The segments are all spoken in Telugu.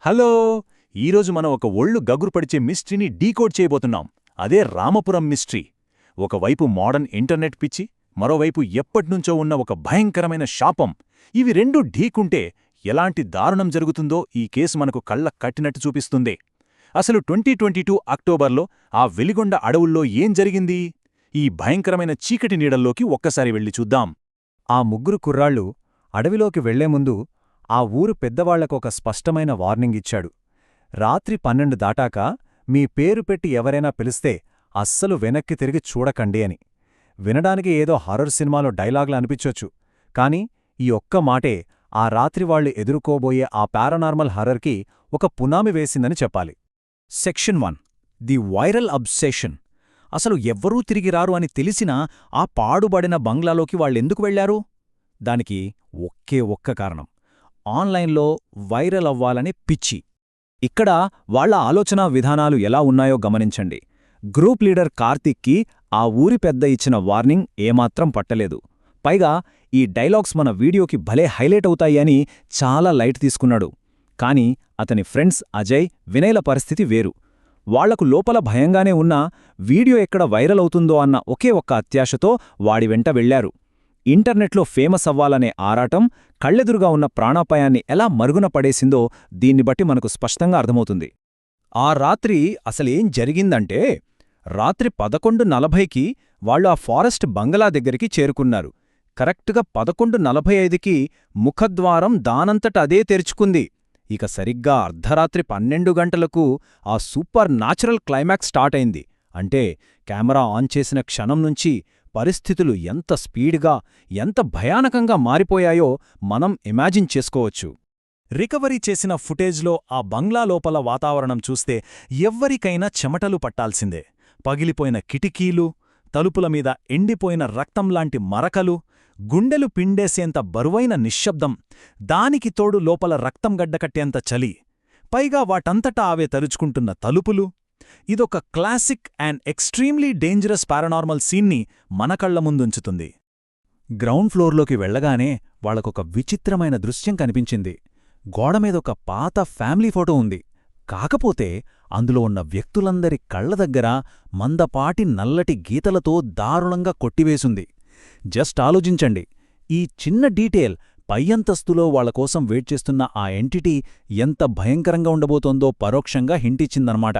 హలో! ఈరోజు మనం ఒక ఒళ్ళు గగురుపడిచే మిస్టరీని డీకోడ్ చేయబోతున్నాం. అదే రామపురం మిస్టరీ. ఒకవైపు మోడర్న్ ఇంటర్నెట్ పిచ్చి, మరోవైపు ఎప్పట్నుంచో ఉన్న ఒక భయంకరమైన శాపం. ఇవి రెండూ ఢీకుంటే ఎలాంటి దారుణం జరుగుతుందో ఈ కేసు మనకు కళ్ళ కట్టినట్టు చూపిస్తుంది. అసలు 2022 అక్టోబర్లో ఆ వెలిగొండ అడవుల్లో ఏం జరిగింది? ఈ భయంకరమైన చీకటి నీడల్లోకి ఒక్కసారి వెళ్ళి చూద్దాం. ఆ ముగ్గురు కుర్రాళ్ళు అడవిలోకి వెళ్లేముందు ఆ ఊరు పెద్దవాళ్లకొక స్పష్టమైన వార్నింగ్ ఇచ్చాడు. రాత్రి 12 దాటాక మీ పేరు పెట్టి ఎవరైనా పిలిస్తే అస్సలు వెనక్కి తిరిగి చూడకండి అని. వినడానికి ఏదో హారర్ సినిమాలో డైలాగ్లా అనిపించొచ్చు, కాని ఈ ఒక్క మాటే ఆ రాత్రి వాళ్లు ఎదుర్కోబోయే ఆ పారానార్మల్ హారర్కి ఒక పునామి వేసిందని చెప్పాలి. Section 1 the viral obsession. అసలు ఎవ్వరూ తిరిగిరారు అని తెలిసినా ఆ పాడుబడిన బంగ్లాలోకి వాళ్ళెందుకు వెళ్లారు? దానికి ఒకే ఒక్క కారణం: ఆన్లైన్లో వైరల్ అవ్వాలనే పిచ్చి. ఇక్కడ వాళ్ల ఆలోచనా విధానాలు ఎలా ఉన్నాయో గమనించండి. గ్రూప్ లీడర్ కార్తీక్కి ఆ ఊరి పెద్ద ఇచ్చిన వార్నింగ్ ఏమాత్రం పట్టలేదు. పైగా ఈ డైలాగ్స్ మన వీడియోకి భలే హైలైట్ అవుతాయి అని చాలా లైట్ తీసుకున్నాడు. కాని అతని ఫ్రెండ్స్ అజయ్, వినయ్ల పరిస్థితి వేరు. వాళ్లకు లోపల భయంగానే ఉన్నా వీడియో ఎక్కడ వైరల్ అవుతుందో అన్న ఒకే ఒక్క అత్యాశతో వాడి వెంట వెళ్లారు. ఇంటర్నెట్లో ఫేమస్ అవ్వాలనే ఆరాటం కళ్ళెదురుగా ఉన్న ప్రాణాపాయాన్ని ఎలా మరుగున పడేసిందో దీన్ని బట్టి మనకు స్పష్టంగా అర్థమవుతుంది. ఆ రాత్రి అసలేం జరిగిందంటే, రాత్రి 11:40కి వాళ్లు ఆ ఫారెస్ట్ బంగళా దగ్గరికి చేరుకున్నారు. కరెక్ట్గా 11:45కి ముఖద్వారం దానంతట అదే తెరుచుకుంది. ఇక సరిగ్గా అర్ధరాత్రి 12 గంటలకు ఆ సూపర్ న్యాచురల్ క్లైమాక్స్ స్టార్ట్ అయింది. అంటే కెమెరా ఆన్ చేసిన క్షణం నుంచి పరిస్థితులు ఎంత స్పీడ్గా, ఎంత భయానకంగా మారిపోయాయో మనం ఇమాజిన్ చేసుకోవచ్చు. రికవరీ చేసిన ఫుటేజ్లో ఆ బంగ్లా లోపల వాతావరణం చూస్తే ఎవ్వరికైనా చెమటలు పట్టాల్సిందే. పగిలిపోయిన కిటికీలు, తలుపుల మీద ఎండిపోయిన రక్తంలాంటి మరకలు, గుండెలు పిండేసేంత బరువైన నిశ్శబ్దం, దానికి తోడు లోపల రక్తం గడ్డకట్టేంత చలి, పైగా వాటంతటా అవే తరుచుకుంటున్న తలుపులు. ఇదొక classic and extremely dangerous paranormal సీన్ని మన కళ్ల ముందుంచుతుంది. గ్రౌండ్ ఫ్లోర్లోకి వెళ్లగానే వాళ్లకొక విచిత్రమైన దృశ్యం కనిపించింది. గోడమీదొక పాత ఫ్యామిలీ ఫోటో ఉంది. కాకపోతే అందులో ఉన్న వ్యక్తులందరి కళ్ల దగ్గర మందపాటి నల్లటి గీతలతో దారుణంగా కొట్టివేసుంది. జస్ట్ ఆలోచించండి, ఈ చిన్న డీటెయిల్ పై అంతస్తులో వాళ్లకోసం వెయిట్ చేస్తున్న ఆ ఎంటిటీ ఎంత భయంకరంగా ఉండబోతోందో పరోక్షంగా హింటిచ్చిందన్నమాట.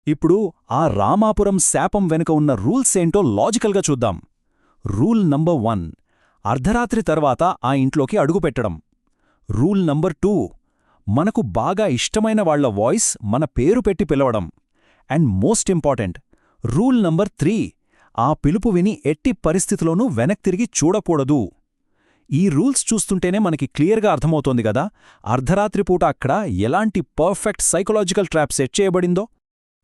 ఇప్పుడు ఆ రామాపురం శాపం వెనుక ఉన్న రూల్స్ ఏంటో లాజికల్గా చూద్దాం. రూల్ నంబర్ 1, అర్ధరాత్రి తర్వాత ఆ ఇంట్లోకి అడుగుపెట్టడం. రూల్ నంబర్ 2, మనకు బాగా ఇష్టమైన వాళ్ల వాయిస్ మన పేరు పెట్టి పిలవడం. And most important, rule number 3, ఆ పిలుపు విని ఎట్టి పరిస్థితిలోనూ వెనక్తిరిగి చూడకూడదు. ఈ రూల్స్ చూస్తుంటేనే మనకి క్లియర్గా అర్థమవుతోంది గదా, అర్ధరాత్రిపూట అక్కడ ఎలాంటి పర్ఫెక్ట్ సైకలాజికల్ ట్రాప్ సెట్ చేయబడిందో.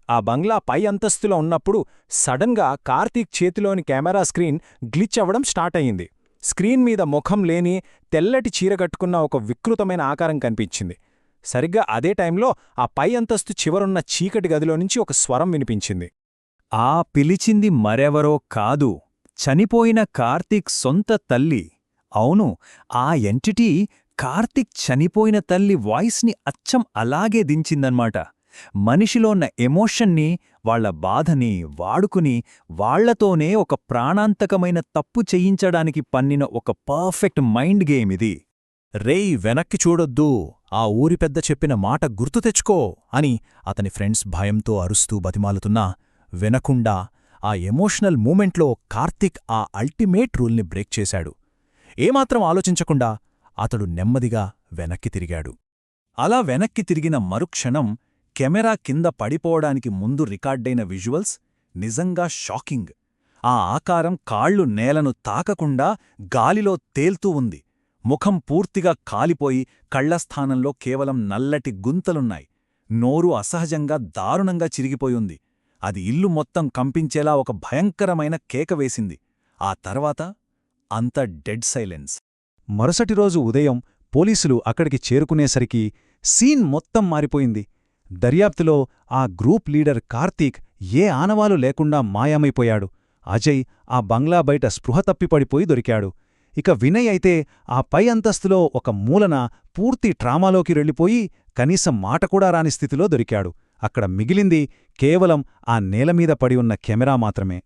ఆ బంగ్లా పై అంతస్తులో ఉన్నప్పుడు సడన్గా కార్తీక్ చేతిలోని కెమెరా స్క్రీన్ గ్లిచ్ అవ్వడం స్టార్ట్ అయ్యింది. స్క్రీన్ మీద ముఖం లేని తెల్లటి చీర కట్టుకున్న ఒక వికృతమైన ఆకారం కనిపించింది. సరిగ్గా అదే టైంలో ఆ పై అంతస్తు చివరున్న చీకటి గదిలోనుంచి ఒక స్వరం వినిపించింది. ఆ పిలిచింది మరెవరో కాదు, చనిపోయిన కార్తీక్ సొంత తల్లి. అవును, ఆ ఎంటిటీ కార్తీక్ చనిపోయిన తల్లి వాయిస్ని అచ్చం అలాగే దించిందన్మాట. మనిషిలో ఉన్న ఎమోషన్ని, వాళ్ల బాధని వాడుకుని వాళ్లతోనే ఒక ప్రాణాంతకమైన తప్పు చెయ్యించడానికి పన్నిన ఒక పర్ఫెక్ట్ మైండ్ గేమ్ ఇది. రేయ్, వెనక్కి చూడొద్దు, ఆ ఊరి పెద్ద చెప్పిన మాట గుర్తు తెచ్చుకో అని అతని ఫ్రెండ్స్ భయంతో అరుస్తూ బతిమాలుతున్నా వినకుండా ఆ ఎమోషనల్ మూమెంట్లో కార్తీక్ ఆ అల్టిమేట్ రూల్ని బ్రేక్ చేశాడు. ఏమాత్రం ఆలోచించకుండా అతడు నెమ్మదిగా వెనక్కి తిరిగాడు. అలా వెనక్కి తిరిగిన మరుక్షణం కెమెరా కింద పడిపోవడానికి ముందు రికార్డైన విజువల్స్ నిజంగా షాకింగ్. ఆ ఆకారం కాళ్లు నేలను తాకకుండా గాలిలో తేల్తూ ఉంది. ముఖం పూర్తిగా కాలిపోయి కళ్లస్థానంలో కేవలం నల్లటి గుంతలున్నాయి. నోరు అసహజంగా దారుణంగా చిరిగిపోయుంది. అది ఇల్లు మొత్తం కంపించేలా ఒక భయంకరమైన కేక వేసింది. ఆ తర్వాత అంత డెడ్ సైలెన్స్. మరుసటి రోజు ఉదయం పోలీసులు అక్కడికి చేరుకునేసరికి సీన్ మొత్తం మారిపోయింది. దర్యాప్తులో ఆ గ్రూప్ లీడర్ కార్తీక్ ఏ ఆనవాలు లేకుండా మాయమైపోయాడు. అజయ్ ఆ బంగ్లా బయట స్పృహ తప్పిపడిపోయి దొరికాడు. ఇక వినయ్ అయితే ఆ పై అంతస్తులో ఒక మూలన పూర్తి ట్రామాలోకి వెళ్ళిపోయి కనీసం మాట కూడా రాని స్థితిలో దొరికాడు. అక్కడ మిగిలింది కేవలం ఆ నేలమీద పడి ఉన్న కెమెరా మాత్రమే.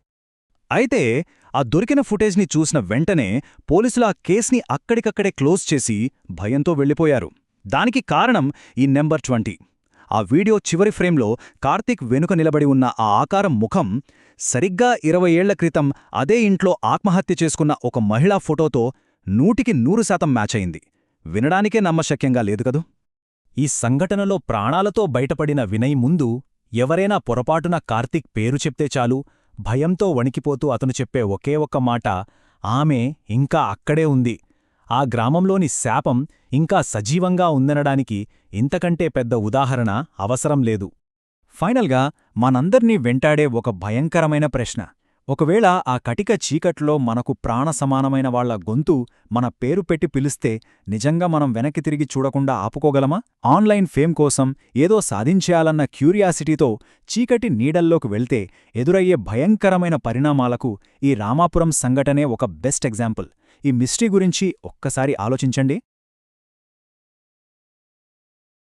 అయితే ఆ దొరికిన ఫుటేజ్ని చూసిన వెంటనే పోలీసులు ఆ కేస్ని అక్కడికక్కడే క్లోజ్ చేసి భయంతో వెళ్ళిపోయారు. దానికి కారణం ఈ నెంబర్ 20. ఆ వీడియో చివరి ఫ్రేమ్లో కార్తీక్ వెనుక నిలబడి ఉన్న ఆ ఆకారం ముఖం సరిగ్గా 20 ఏళ్ల క్రితం అదే ఇంట్లో ఆత్మహత్య చేసుకున్న ఒక మహిళా ఫోటోతో 100% మ్యాచ్ అయింది. వినడానికే నమ్మశక్యంగా లేదు కదూ. ఈ సంఘటనలో ప్రాణాలతో బయటపడిన వినయ్ ముందు ఎవరైనా పొరపాటున కార్తీక్ పేరు చెప్తే చాలు, భయంతో వణికిపోతూ అతను చెప్పే ఒకే ఒక్క మాట, ఆమె ఇంకా అక్కడే ఉంది. ఆ గ్రామంలోని శాపం ఇంకా సజీవంగా ఉందనడానికి ఇంతకంటే పెద్ద ఉదాహరణ అవసరం లేదు. ఫైనల్గా మనందర్నీ వెంటాడే ఒక భయంకరమైన ప్రశ్న. ఒకవేళ ఆ కటిక చీకట్లో మనకు ప్రాణసమానమైన వాళ్ల గొంతు మన పేరు పెట్టి పిలిస్తే నిజంగా మనం వెనక్కి తిరిగి చూడకుండా ఆపుకోగలమా? ఆన్లైన్ ఫేమ్ కోసం ఏదో సాధించేయాలన్న క్యూరియాసిటీతో చీకటి నీడల్లోకి వెళ్తే ఎదురయ్యే భయంకరమైన పరిణామాలకు ఈ రామాపురం సంఘటనే ఒక బెస్ట్ ఎగ్జాంపుల్. ఈ మిస్టరీ గురించి ఒక్కసారి ఆలోచించండి.